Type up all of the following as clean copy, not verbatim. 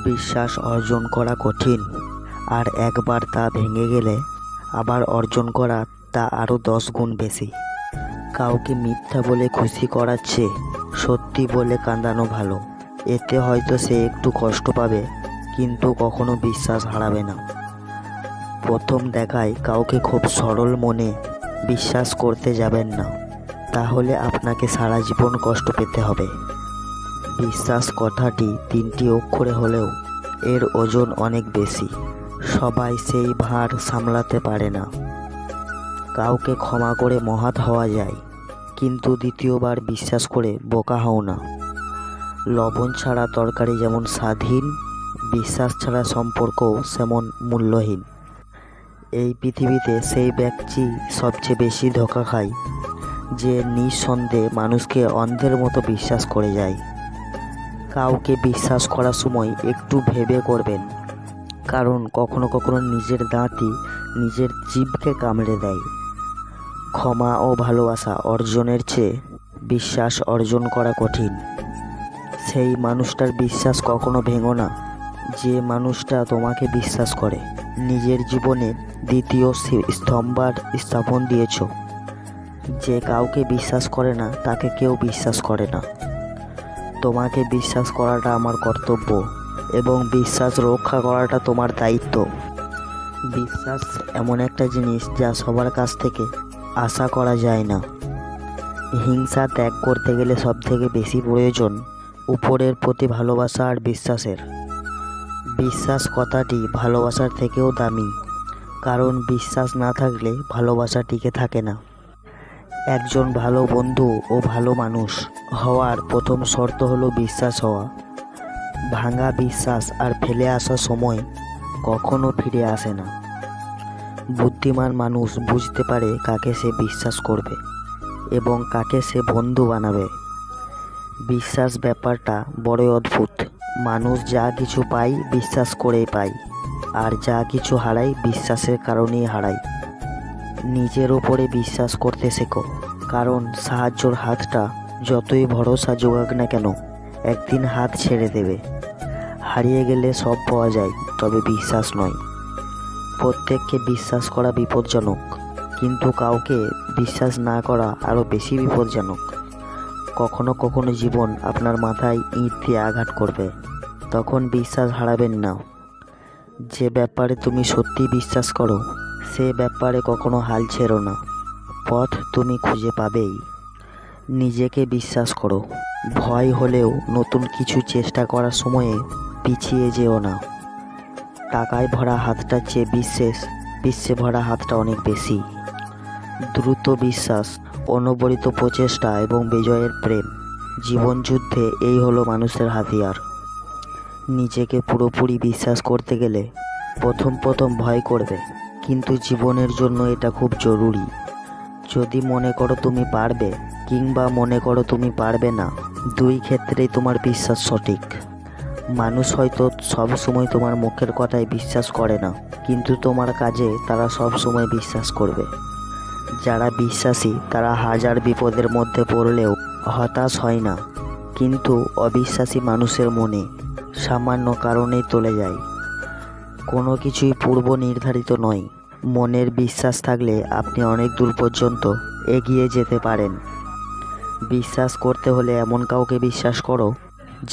বিশ্বাস অর্জন করা কঠিন, আর একবার তা ভেঙে গেলে আবার অর্জন করা তা আরও 10 গুণ বেশি। কাউকে মিথ্যা বলে খুশি করার চেয়ে সত্যি বলে কাঁদানো ভালো। এতে হয়তো সে একটু কষ্ট পাবে, কিন্তু কখনো বিশ্বাস হারাবে না। প্রথম দেখায় কাউকে খুব সরল মনে বিশ্বাস করতে যাবেন না, তাহলে আপনাকে সারা জীবন কষ্ট পেতে হবে। বিশ্বাস কথাটি 3টি অক্ষরে হলেও এর ওজন অনেক বেশি। সবাই সেই ভার সামলাতে পারে না। কাউকে ক্ষমা করে মহৎ হওয়া যায়, কিন্তু দ্বিতীয়বার বিশ্বাস করে বোকা হও না। লবণ ছাড়া তরকারি যেমন স্বাদহীন, বিশ্বাস ছাড়া সম্পর্কও সেমন মূল্যহীন। এই পৃথিবীতে সেই ব্যক্তি সবচেয়ে বেশি ধোঁকা খায় যে নিঃসন্দেহে মানুষকে অন্ধের মতো বিশ্বাস করে যায়। কাউকে বিশ্বাস করার সময় একটু ভেবে করবেন, কারণ কখনো কখনো নিজের দাঁতই নিজের জিভকে কামড়ে দেয়। ক্ষমা ও ভালোবাসা অর্জনের চেয়ে বিশ্বাস অর্জন করা কঠিন। সেই মানুষটার বিশ্বাস কখনো ভেঙো না যে মানুষটা তোমাকে বিশ্বাস করে। নিজের জীবনের দ্বিতীয় স্তম্ভার স্থাপন দিয়েছ। যে কাউকে বিশ্বাস করে না তাকে কেউ বিশ্বাস করে না। তোমাকে বিশ্বাস করাটা আমার কর্তব্য, এবং বিশ্বাস রক্ষা করাটা তোমার দায়িত্ব। বিশ্বাস এমন একটা জিনিস যা সবার কাছ থেকে আশা করা যায় না। হিংসা ত্যাগ করতে গেলে সবথেকে বেশি প্রয়োজন উপরের প্রতি ভালোবাসা আর বিশ্বাসের। বিশ্বাস কথাটি ভালোবাসার থেকেও দামি, কারণ বিশ্বাস না থাকলে ভালোবাসা টিকে থাকে না। একজন ভালো বন্ধু ও ভালো মানুষ হওয়ার প্রথম শর্ত হলো বিশ্বাস হওয়া। ভাঙা বিশ্বাস আর ফেলে আসা সময় কখনো ফিরে আসে না। বুদ্ধিমান মানুষ বুঝতে পারে কাকে সে বিশ্বাস করবে এবং কাকে সে বন্ধু বানাবে। বিশ্বাস ব্যাপারটা বড়ই অদ্ভুত। মানুষ যা কিছু পায় বিশ্বাস করেই পায়, আর যা কিছু হারায় বিশ্বাসের কারণেই হারায়। নিজের ওপরে বিশ্বাস করতে শেখো, কারণ সাহায্যর হাতটা যতই ভরসা জোগাক না কেন একদিন হাত ছেড়ে দেবে। হারিয়ে গেলে সব পাওয়া যায়, তবে বিশ্বাস নয়। প্রত্যেককে বিশ্বাস করা বিপজ্জনক, কিন্তু কাউকে বিশ্বাস না করা আরও বেশি বিপজ্জনক। কখনো কখনো জীবন আপনার মাথায় ইট দিয়ে আঘাত করবে, তখন বিশ্বাস হারাবেন না। যে ব্যাপারে তুমি সত্যি বিশ্বাস করো সে ব্যাপারে কখনো হাল ছেড়ো না। পথ তুমি খুঁজে পাবেই। নিজেকে বিশ্বাস করো। ভয় হলেও নতুন কিছু চেষ্টা করার সময়ে পিছিয়ে যেও না। টাকায় ভরা হাতটার চেয়ে বিশ্বে ভরা হাতটা অনেক বেশি। দ্রুত বিশ্বাস, অনবরত প্রচেষ্টা এবং বিজয়ের প্রেম। জীবন যুদ্ধে এই হলো মানুষের হাতিয়ার। নিজেকে পুরোপুরি বিশ্বাস করতে গেলে প্রথম ভয় করবে, কিন্তু জীবনের জন্য এটা খুব জরুরি। যদি মনে করো তুমি পারবে, কিংবা মনে করো তুমি পারবে না, দুই ক্ষেত্রেই তোমার বিশ্বাস সঠিক। মানুষ হয়তো সব সময় তোমার মুখের কথায় বিশ্বাস করে না, কিন্তু তোমার কাজে তারা সব সময় বিশ্বাস করবে। যারা বিশ্বাসী তারা হাজার বিপদের মধ্যে পড়লেও হতাশ হয় না, কিন্তু অবিশ্বাসী মানুষের মনে সামান্য কারণেই চলে যায়। কোনো কিছুই পূর্ব নির্ধারিত নয়। মনের বিশ্বাস থাকলে আপনি অনেক দূর পর্যন্ত এগিয়ে যেতে পারেন। বিশ্বাস করতে হলে এমন কাউকে বিশ্বাস করো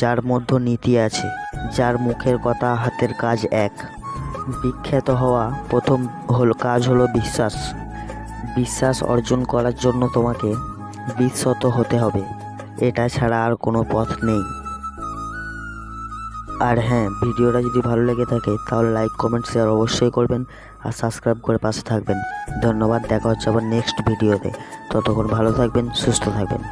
যার মধ্যে নীতি আছে, যার মুখের কথা হাতের কাজ এক। বিখ্যাত হওয়া প্রথম কাজ হলো বিশ্বাস। বিশ্বাস অর্জন করার জন্য তোমাকে বিশ্বস্ত হতে হবে। এটা ছাড়া আর কোনো পথ নেই। আর হ্যাঁ, ভিডিওটা যদি ভালো লেগে থাকে তাহলে লাইক, কমেন্ট, শেয়ার অবশ্যই করবেন, আর সাবস্ক্রাইব করে পাশে থাকবেন। ধন্যবাদ। দেখা হচ্ছে আবার নেক্সট ভিডিওতে। ততক্ষণ ভালো থাকবেন, সুস্থ থাকবেন।